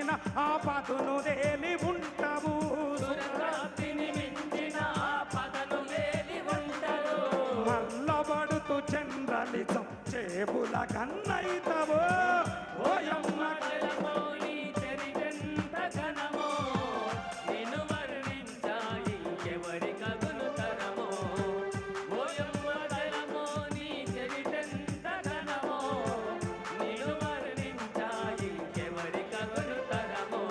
మించిన ఆపదను వేలి ఉంటావు సురరాతిని మించిన ఆపదను వేలి ఉంటావు మల్లబడుతూ చంద్రలితం చేబుల కన్నైతవు ఓయమ్మ కలమో నీ చరితెంత ఘనమో నిన్ను వర్ణించాయి ఎవరి కగులు తరమో ఓయమ్మ కలమో నీ చరితెంత ఘనమో నిన్ను వర్ణించాయి ఎవరి కగులు తరమో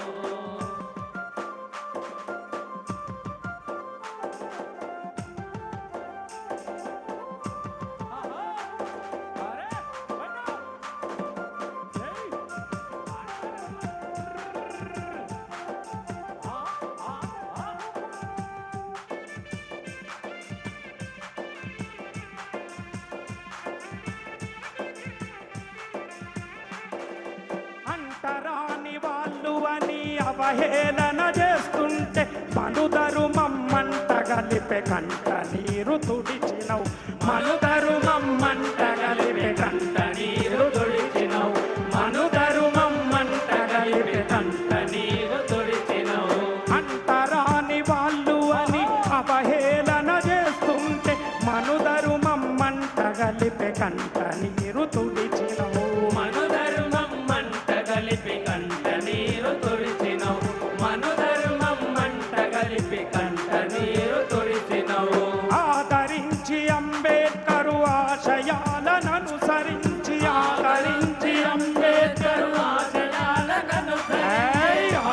అంటరాని వాళ్ళు అని అవహేళన చేస్తుంటే మనుదరు మమ్మంట గలిపే కంట నీరు తుడిచినవు మనుదరు మమ్మంట గలిపే కంట నీరు తొడిచినవు మనుదరు మమ్మంట గలిపే కంట నీరు తొడిచినవు అంటరాని వాళ్ళు అని అవహేళన చేస్తుంటే మనుదరు మమ్మంట గలిపే కంట నీరు తుడిచినవు మనుధర్మం మంట కలిపి కంట నీరు తొడిచినవు మనుధర్మం మంట కలిపి కంట నీరు తొడిచినవు ఆదరించి అంబేద్కరు ఆశయాలను అనుసరించి ఆదరించి అంబేద్కరు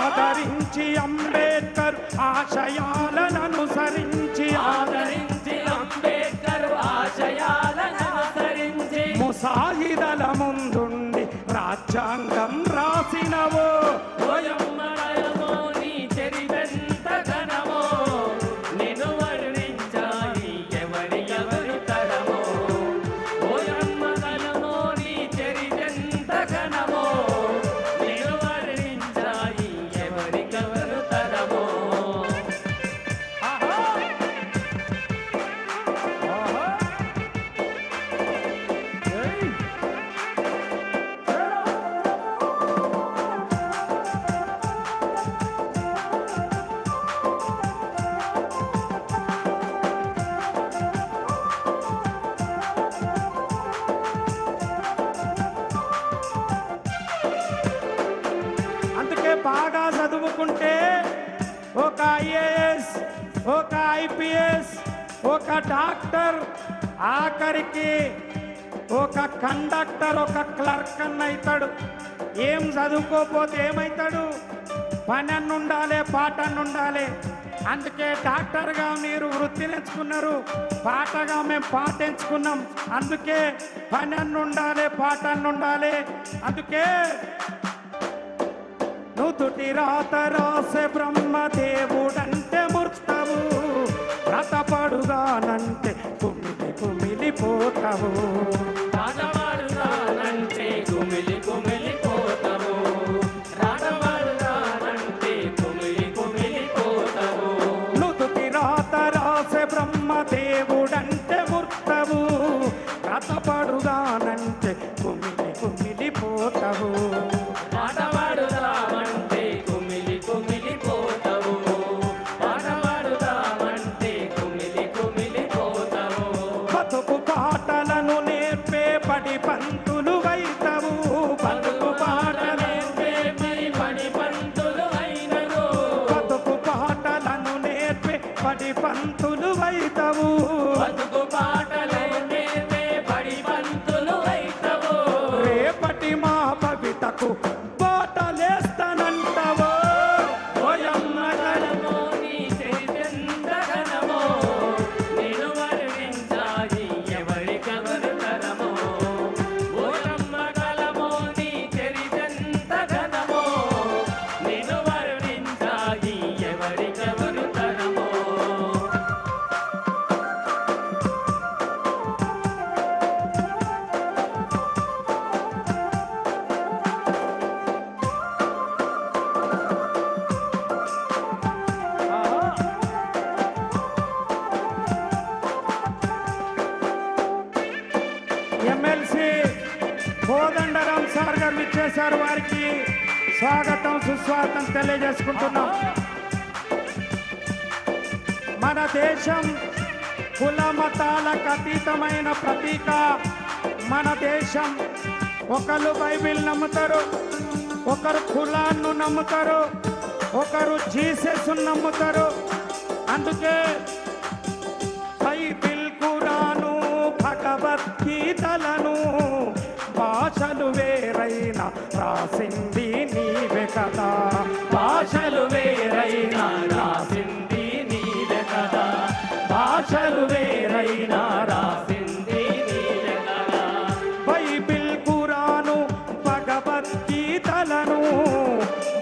ఆదరించి అంబేద్కర్ ఆశయాలను అనుసరించి ఆదరించి అంబేద్కర్ ఆశయాలను అనుసరించి ముసాయిదల ముందుండి రాజ్యాంగం రాసినవో ఓయమ్మ కలమో నీ చరితెంత ఘనమో నిన్ను వర్ణించాయి ఎవరి తరమో ఓయమ్మ కలమో నీ చరితెంత ఘనమో నిన్ను వర్ణించాయి ఎవరి తరమో ఆహా! ఆహా! ఏయ్! అందుకే బాగా చదువుకుంటే ఒక ఐఏఎస్ ఒక ఐపీఎస్ ఒక డాక్టర్ ఆఖరికి ఒక కండక్టర్ ఒక క్లర్క్ అన్న అవుతాడు ఏం చదువుకోపోతే ఏమవుతాడు పని అన్న ఉండాలి పాట అన్న ఉండాలి అందుకే డాక్టర్గా మీరు వృత్తి నేర్చుకున్నారు పాటగా మేము పాట ఎంచుకున్నాం అందుకే పని అన్న ఉండాలి పాట అన్న ఉండాలి అందుకే నుదుటి రాత రాసే బ్రహ్మదేవుడంటే ముర్తవు వ్రతపడుగానంటే కుమిలి కుమిలిపోతావు రాజవాడుగానంటే కుమిలి కుమిలిపోతావు రాజవాడుగానంటే కుమిలి కుమిలిపోతావు నుదుటి రాత రాసే బ్రహ్మదేవుడంటే ముర్తవు వ్రతపడుగానంటే కుమిలి కుమిలిపోతావు పాటవాడుదామంటే కుమిలి కుమిలిపోతావు పాటవాడుదామంటే కుమిలి కుమిలిపోతావు బతుకు పాటలను నేర్పే పడి పంతులు వైతవు బతుకు పాటలు పడి పంతులు అయినను బతుకు పాటలను నేర్పే పడి పంతులు వైతవు బతుకు పాటలే నేర్పే పడి పంతులు అయితవు రేపటి మా భవితకు బాటలేస్తానంటవో ఓయమ్మ కలమో నీ చరితెంత ఘనమో నిన్ను వర్ణించాయి ఎవరి కవరు తరమో ఓయమ్మ కలమో నీ చరితెంత ఘనమో నిన్ను వర్ణించాయి ఎవరి కవరు తరమో ఎమ్మెల్సీ కోదండరాం సార్ గారు ఇచ్చేశారు వారికి స్వాగతం సుస్వాగతం తెలియజేసుకుంటున్నాం. మన దేశం కుల మతాలకు అతీతమైన ప్రతీక. మన దేశం ఒకరు బైబిల్ నమ్ముతారు, ఒకరు ఖురాన్ను నమ్ముతారు, ఒకరు జీసస్ నమ్ముతారు. అందుకే బైబిల్, ఖురాను, భగవద్గీతలను భాషలు వేరైనా రాసింది నీవే కదా. భాషలు వేరైనా రాసింది నీవే కదా. భాషలు వేరైనా రాసింది నీవే కదా. బైబిల్, ఖురాను, భగవద్గీతలను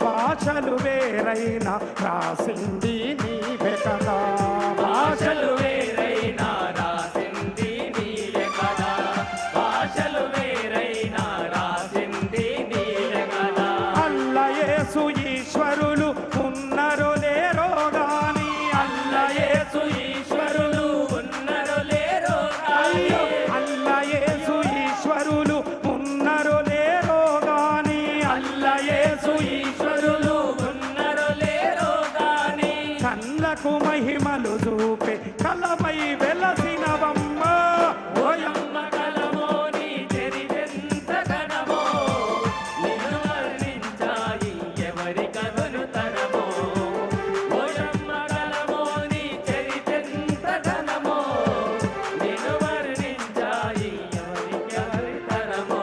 భాషలు వేరైనా రాసింది నీవే కదా. భాషలు వేరైనా రాసింది నీవే కదా. భాషలు వేరైనా రాసింది నీవే కదా. అల్లయేసు ఈశ్వరులు ఉన్నరో లేరో గాని, అల్లయేసు ఈశ్వరులు ఉన్నరో లేరో అయ్యో గాని. అల్లయేసు ఈశ్వరులు ఉన్నరో లేరో గాని, అల్లయేసు ఈశ్వరులు ఉన్నరో లేరో గాని. కళ్ళకు మహిమలు చూపే కలపై వెలసినవమ్మ. ఓయమ్మ కలమో నీ చరితెంత ఘనమో. నిన్ను వర్ణించాయి ఎవరి కథలు తరమో. ఓయమ్మ కలమో నీ చరితెంత ఘనమో. నిన్ను వర్ణించాయి ఎవరి తరమో.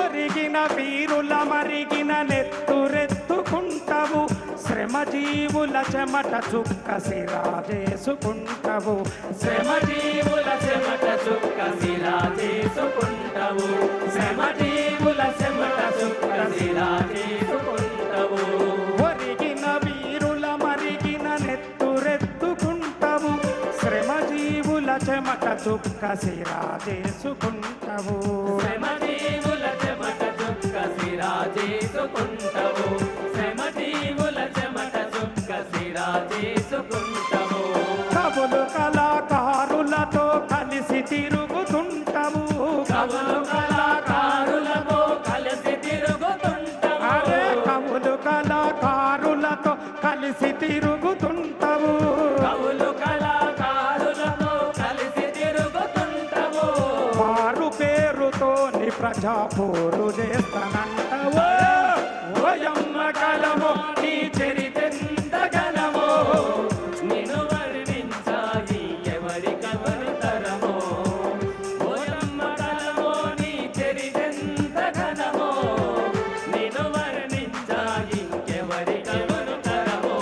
ఒరిగిన వీరుల మరిగిన నెత్తురెత్తుకుంటావు, శ్రమజీవుల చెమట చుక్క సిరా చేసుకుంటావు. శ్రమజీవుల చెమట చుక్క శిలా చేసుకుంటావు. శ్రమజీవుల చెమట చుక్క శిలా చేసుకుంటావు. ఒరిగిన వీరుల మరిగిన నెత్తురెత్తుకుంటావు, శ్రమజీవుల చెమట చుక్క సిరా చేసుకుంటావు. శ్రమజీవుల చెమట చుక్క శిలా చేసుకుంటావు. శ్రమజీవుల చెమట చుక్క శిలా చేసుకుంటావు. కవులు కళాకారులతో కలిసి తిరుగుతుంటావు. కవులు కళాకారులతో కలిసి తిరుగుతుంటావు. అరే కవులు కళాకారులతో కలిసి తిరుగుతుంటావు. కవులు కళాకారులతో కలిసి తిరుగుతుంటావు. వారు పేరుతోని ప్రజాపోరు చేస్తానంటావు. ఓయమ్మ కలము నీ చరితెంత ఘనమో. నిన్ను వర్ణించాయి ఎవరి కథలు తరమో. ఓయమ్మ కలమో నీ చరితెంత ఘనమో. నిన్ను వర్ణించాయి ఎవరి కథలు తరమో.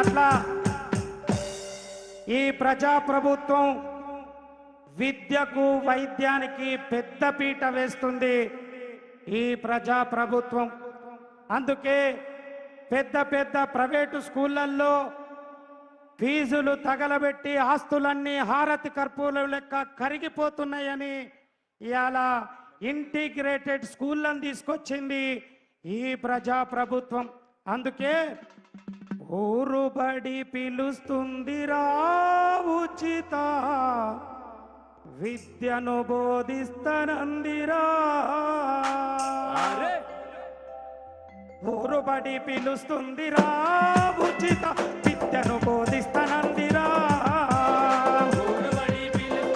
అట్లా ఈ ప్రజాప్రభుత్వం విద్యకు వైద్యానికి పెద్దపీట వేస్తుంది. ఈ ప్రజాప్రభుత్వం అందుకే పెద్ద పెద్ద ప్రైవేటు స్కూళ్ళల్లో ఫీజులు తగలబెట్టి ఆస్తులన్నీ హారతి కర్పూరం లెక్క కరిగిపోతున్నాయని ఇవాళ ఇంటిగ్రేటెడ్ స్కూళ్ళని తీసుకొచ్చింది ఈ ప్రజాప్రభుత్వం. అందుకే ఊరు బడి పిలుస్తుందిరా ఉచిత విద్యను బోధిస్తనందిరా. ఊరు బడి పిలుస్తుందిరా ఉచిత విద్యను బోధిస్త